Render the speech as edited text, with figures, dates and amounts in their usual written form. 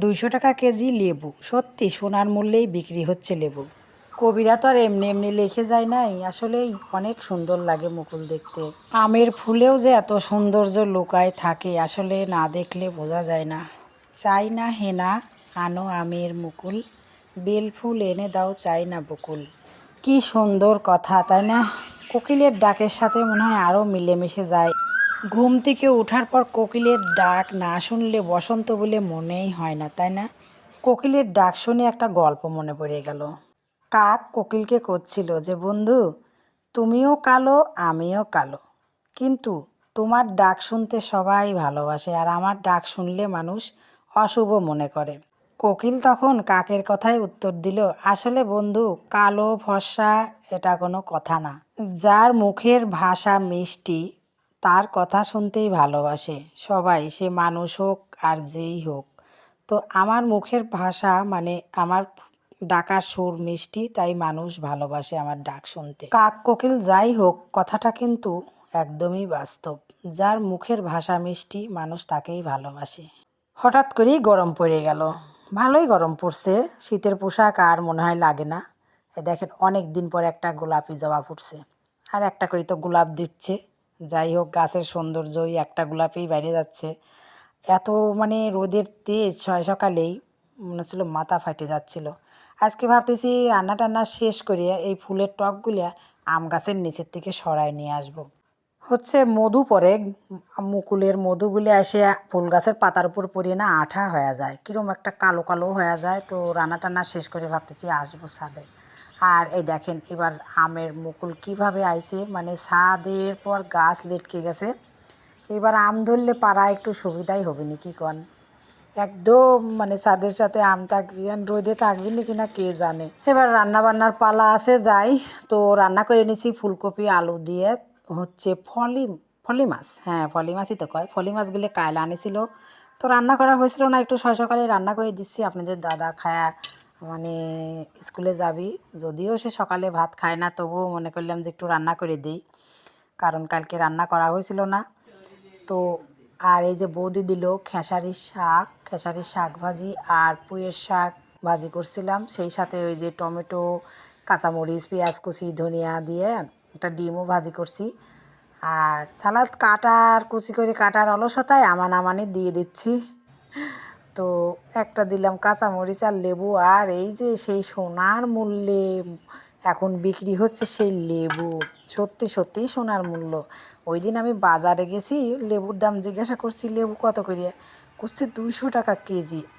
200 টাকা কেজি লেবু, সত্যি সোনার মূল্যেই বিক্রি হচ্ছে লেবু। কবিরা তো আর এমনি এমনি লিখে যায় নাই, আসলেই অনেক সুন্দর লাগে মুকুল দেখতে। আমের ফুলেও যে এত সৌন্দর্য লুকায় থাকে আসলে না দেখলে বোঝা যায় না। চাই না হেনা আনো আমের মুকুল, বেল ফুল এনে দাও চাই না বকুল। কি সুন্দর কথা, তাই না? কোকিলের ডাকের সাথে মনে হয় আরও মিলেমিশে যায়। ঘুম থেকে ওঠার পর কোকিলের ডাক না শুনলে বসন্ত বলে মনেই হয় না, তাই না? কোকিলের ডাক শুনে একটা গল্প মনে পড়ে গেল। কাক কোকিলকে করছিল যে, বন্ধু তুমিও কালো আমিও কালো, কিন্তু তোমার ডাক শুনতে সবাই ভালোবাসে আর আমার ডাক শুনলে মানুষ অশুভ মনে করে। কোকিল তখন কাকের কথায় উত্তর দিল, আসলে বন্ধু, কালো ফর্সা এটা কোনো কথা না। যার মুখের ভাষা মিষ্টি তার কথা শুনতেই ভালোবাসে সবাই, সে মানুষ হোক আর যেই হোক। তো আমার মুখের ভাষা মানে আমার ডাকার সুর মিষ্টি, তাই মানুষ ভালোবাসে আমার ডাক শুনতে। কাক কোকিল যাই হোক, কথাটা কিন্তু একদমই বাস্তব। যার মুখের ভাষা মিষ্টি মানুষ তাকেই ভালোবাসে। হঠাৎ করেই গরম পড়ে গেল, ভালোই গরম পড়ছে। শীতের পোশাক আর মনে হয় লাগে না। দেখেন অনেক দিন পর একটা গোলাপি জবা ফুটছে, আর একটা করে তো গোলাপ দিচ্ছে। যাই হোক, গাছের সৌন্দর্যই একটা গোলাপেই বাইরে যাচ্ছে। এত মানে রোদের তেজ ছয় সকালেই মনে হচ্ছিল মাথা ফাটে যাচ্ছিল। আজকে ভাবতেছি রান্না টান্না শেষ করে এই ফুলের টবগুলা আম গাছের নিচের থেকে সরায় নিয়ে আসব। হচ্ছে মধু পড়ে, মুকুলের মধুগুলি এসে ফুল গাছের পাতার উপর পড়িয়ে না আঠা হয়ে যায়, কীরকম একটা কালো কালো হয়ে যায়। তো রান্না টান্না শেষ করে ভাবতেছি আসবো ছাদে। আর এই দেখেন এবার আমের মুকুল কিভাবে আইছে, মানে ছাদের পর গাছ লটকে গেছে। এবার আম ধরলে পাড়া একটু সুবিধাই হবে নি, কি কন? একদম মানে ছাদের সাথে আম থাকবি, রোদে থাকবি না কিনা কে জানে। এবার রান্না বান্নার পালা আছে, যাই। তো রান্না করে নিছি ফুলকপি আলু দিয়ে, হচ্ছে ফলি মাছ, হ্যাঁ ফলি মাছই তো কয়, ফলি মাছগুলো কায়লা আনিছিল। তো রান্না করা হয়েছিল না, একটু সকালে রান্না করে দিচ্ছি। আপনাদের দাদা খায়া মানে স্কুলে যাবি, যদিও সে সকালে ভাত খায় না, তবুও মনে করলাম যে একটু রান্না করে দিই, কারণ কালকে রান্না করা হয়েছিল না। তো আর এই যে বৌদি দিল খেসারির শাক ভাজি আর পুঁইয়ের শাক ভাজি করছিলাম, সেই সাথে ওই যে টমেটো, কাঁচামরিচ, পেঁয়াজ কুচি, ধনিয়া দিয়ে একটা ডিমও ভাজি করছি। আর সালাদ কুচি করে কাটার অলসতায় আমানি দিয়ে দিচ্ছি। তো একটা দিলাম কাঁচামরিচ আর লেবু, আর এই যে সেই সোনার মূল্যে এখন বিক্রি হচ্ছে সেই লেবু, সত্যি সত্যিই সোনার মূল্য। ওই দিন আমি বাজারে গেছি, লেবুর দাম জিজ্ঞাসা করছি লেবু কত করে, করছে 200 টাকা কেজি।